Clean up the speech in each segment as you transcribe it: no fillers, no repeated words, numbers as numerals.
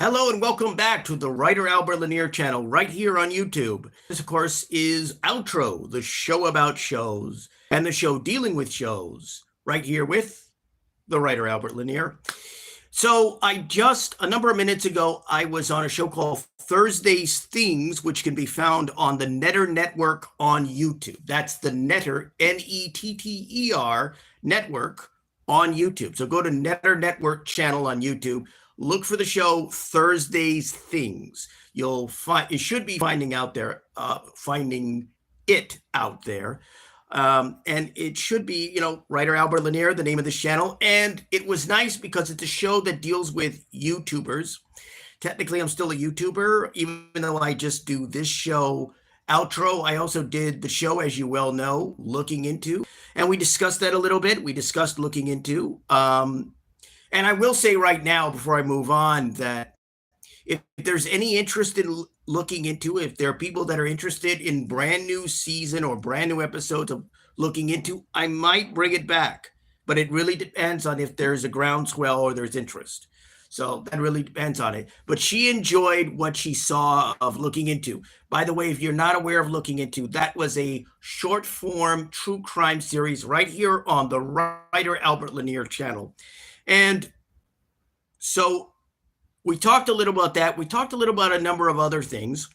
Hello and welcome back to the writer Albert Lanier channel right here on YouTube. This, of course, is Outro, the show about shows and the show dealing with shows, right here with the writer Albert Lanier. So a number of minutes ago, I was on a show called Thursday's Things, which can be found on the Netter Network on YouTube. That's the Netter, Netter network on YouTube. So go to Netter Network channel on YouTube. Look for the show Thursday's Things. You should be finding it out there. And it should be, writer Albert Lanier, the name of this channel. And it was nice because it's a show that deals with YouTubers. Technically, I'm still a YouTuber, even though I just do this show, Outro. I also did the show, as you well know, Looking Into. And we discussed that a little bit. We discussed Looking Into. And I will say right now, before I move on, that if there's any interest in Looking Into, if there are people that are interested in brand new season or brand new episodes of Looking Into, I might bring it back. But it really depends on if there's a groundswell or there's interest. So that really depends on it. But she enjoyed what she saw of Looking Into. By the way, if you're not aware of Looking Into, that was a short form true crime series right here on the writer Albert Lanier channel. And so we talked a little about that. We talked a little about a number of other things.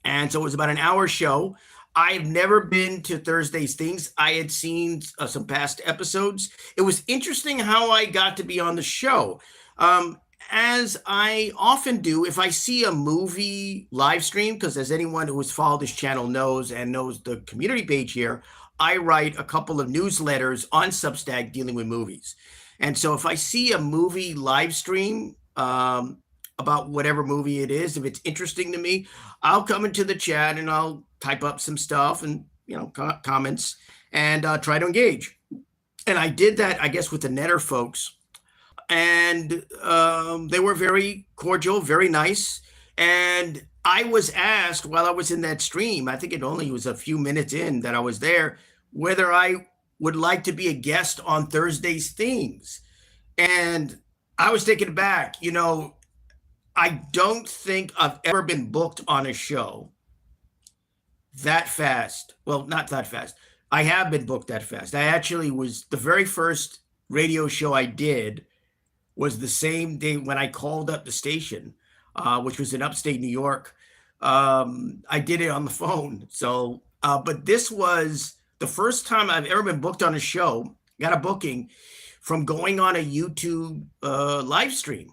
And so it was about an hour show. I've never been to Thursday's Things. I had seen some past episodes. It was interesting how I got to be on the show. As I often do, if I see a movie live stream, because as anyone who has followed this channel knows and knows the community page here, I write a couple of newsletters on Substack dealing with movies. And so if I see a movie live stream about whatever movie it is, if it's interesting to me, I'll come into the chat and I'll type up some stuff and, comments and try to engage. And I did that, I guess, with the Netter folks. And they were very cordial, very nice. And I was asked while I was in that stream, I think it only was a few minutes in that I was there, whether I would like to be a guest on Thursday's Things. And I was taken aback. I don't think I've ever been booked on a show that fast. Well, not that fast. I have been booked that fast. I actually was, the very first radio show I did was the same day when I called up the station, which was in upstate New York. I did it on the phone. So, but this was the first time I've ever been booked on a show, got a booking from going on a YouTube live stream.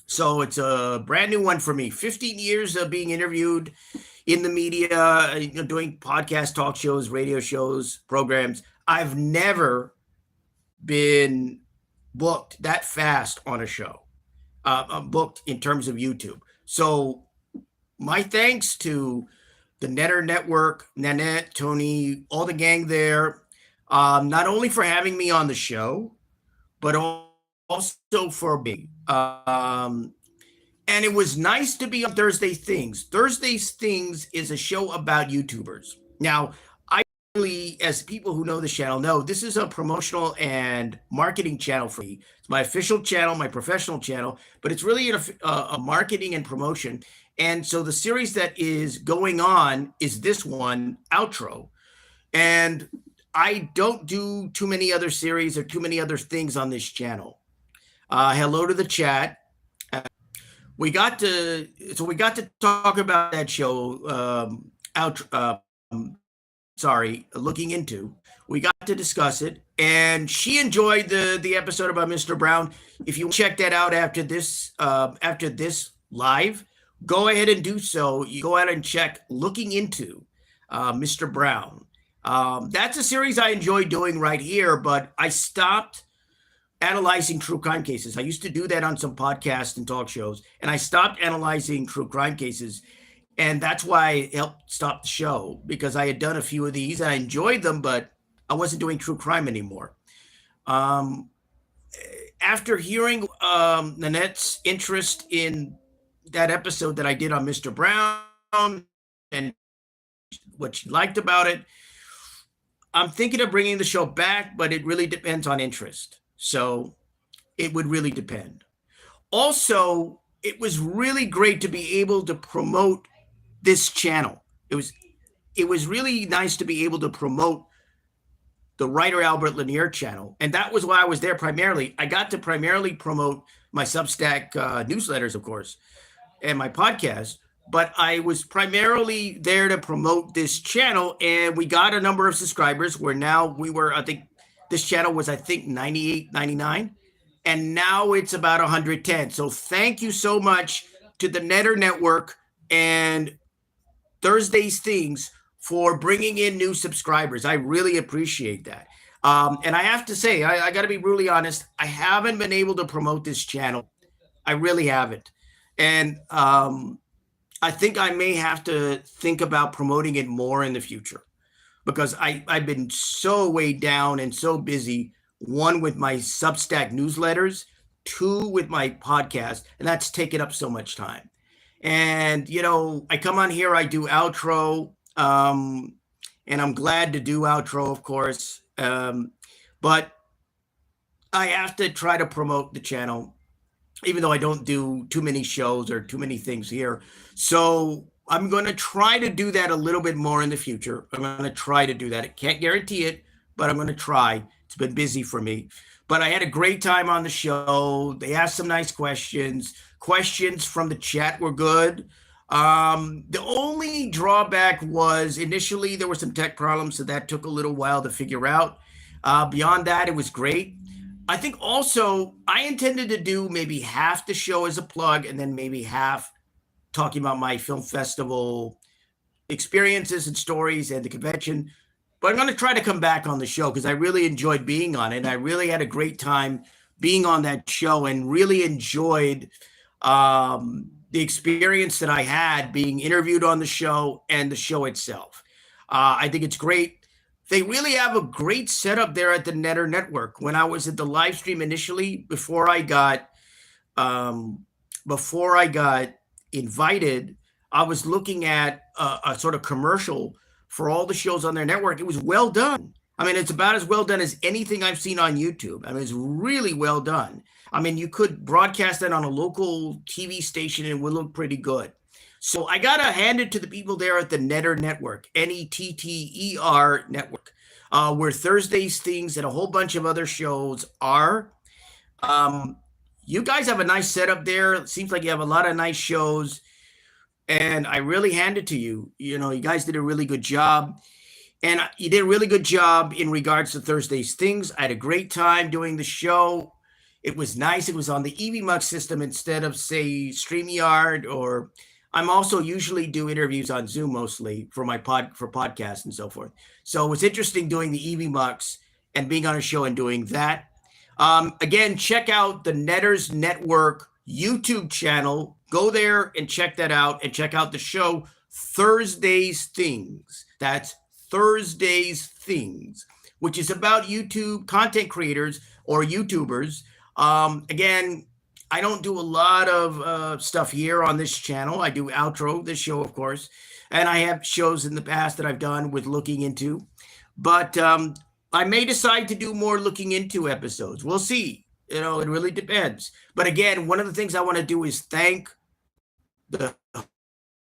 So it's a brand new one for me. 15 years of being interviewed in the media, doing podcast, talk shows, radio shows, programs. I've never been booked that fast on a show. I'm booked in terms of YouTube. So my thanks to the Netter Network, Nanette, Tony, all the gang there, not only for having me on the show, but also for me. And it was nice to be on Thursday Things. Thursday's Things is a show about YouTubers. Now, I really, as people who know the channel know, this is a promotional and marketing channel for me. It's my official channel, my professional channel, but it's really a marketing and promotion. And so the series that is going on is this one, Outro. And I don't do too many other series or too many other things on this channel. Hello to the chat. We got to talk about that show, Looking Into. We got to discuss it, and she enjoyed the episode about Mr. Brown. If you check that out after this live, go ahead and do so. You go ahead and check Looking Into Mr. Brown. That's a series I enjoy doing right here, but I stopped analyzing true crime cases. I used to do that on some podcasts and talk shows, and I stopped analyzing true crime cases. And that's why I helped stop the show, because I had done a few of these and I enjoyed them, but I wasn't doing true crime anymore. After hearing Nanette's interest in that episode that I did on Mr. Brown and what she liked about it, I'm thinking of bringing the show back, but it really depends on interest. So it would really depend. Also, it was really great to be able to promote this channel. It was really nice to be able to promote the Writer Albert Lanier channel. And that was why I was there primarily. I got to primarily promote my Substack newsletters, of course, and my podcast, but I was primarily there to promote this channel. And we got a number of subscribers where now I think this channel was, 98, 99. And now it's about 110. So thank you so much to the Netter Network and Thursday's Things for bringing in new subscribers. I really appreciate that. And I have to say, I got to be really honest, I haven't been able to promote this channel. I really haven't. And I think I may have to think about promoting it more in the future because I've been so weighed down and so busy, one with my Substack newsletters, two with my podcast, and that's taken up so much time. And, I come on here, I do outro, and I'm glad to do outro, of course. But I have to try to promote the channel, even though I don't do too many shows or too many things here. So I'm going to try to do that a little bit more in the future. I'm going to try to do that. I can't guarantee it, but I'm going to try. It's been busy for me. But I had a great time on the show. They asked some nice questions. Questions from the chat were good. The only drawback was initially there were some tech problems, so that took a little while to figure out. Beyond that, it was great. I think also I intended to do maybe half the show as a plug and then maybe half talking about my film festival experiences and stories and the convention. But I'm going to try to come back on the show because I really enjoyed being on it. I really had a great time being on that show and really enjoyed the experience that I had being interviewed on the show and the show itself. I think it's great. They really have a great setup there at the Netter Network. When I was at the live stream initially, before I got invited, I was looking at a sort of commercial for all the shows on their network. It was well done. I mean, it's about as well done as anything I've seen on YouTube. I mean, it's really well done. I mean, you could broadcast that on a local TV station and it would look pretty good. So I got to hand it to the people there at the Netter Network, Netter Network, where Thursday's Things and a whole bunch of other shows are. You guys have a nice setup there. It seems like you have a lot of nice shows. And I really hand it to you. You guys did a really good job. And you did a really good job in regards to Thursday's Things. I had a great time doing the show. It was nice. It was on the EVMux system instead of, say, StreamYard, or I'm also usually do interviews on Zoom mostly for my podcasts and so forth. So it was interesting doing the EVMux and being on a show and doing that. Again, check out the Netters Network YouTube channel. Go there and check that out and check out the show Thursday's Things. That's Thursday's Things, which is about YouTube content creators or YouTubers. Again, I don't do a lot of stuff here on this channel. I do outro, this show, of course, and I have shows in the past that I've done with looking into, but I may decide to do more looking into episodes. We'll see. It really depends. But again, one of the things I want to do is thank the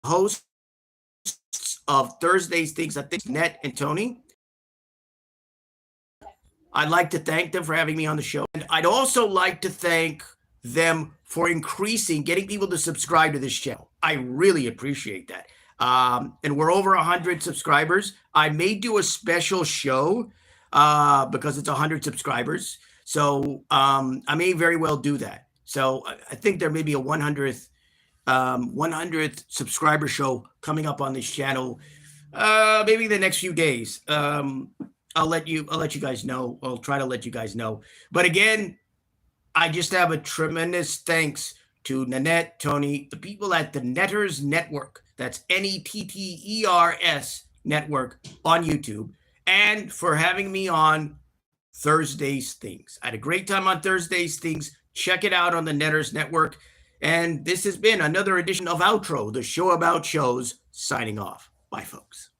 hosts of Thursday's Things, I think Net and Tony. I'd like to thank them for having me on the show. And I'd also like to thank them for getting people to subscribe to this channel. I really appreciate that. And we're over 100 subscribers. I may do a special show because it's 100 subscribers. So I may very well do that. So I think there may be a 100th subscriber show coming up on this channel, maybe the next few days. I'll let you guys know. I'll try to let you guys know. But again, I just have a tremendous thanks to Nanette, Tony, the people at the Netters Network. That's Netters Network on YouTube, and for having me on Thursday's Things. I had a great time on Thursday's Things. Check it out on the Netters Network. And this has been another edition of Outro, the show about shows, signing off. Bye, folks.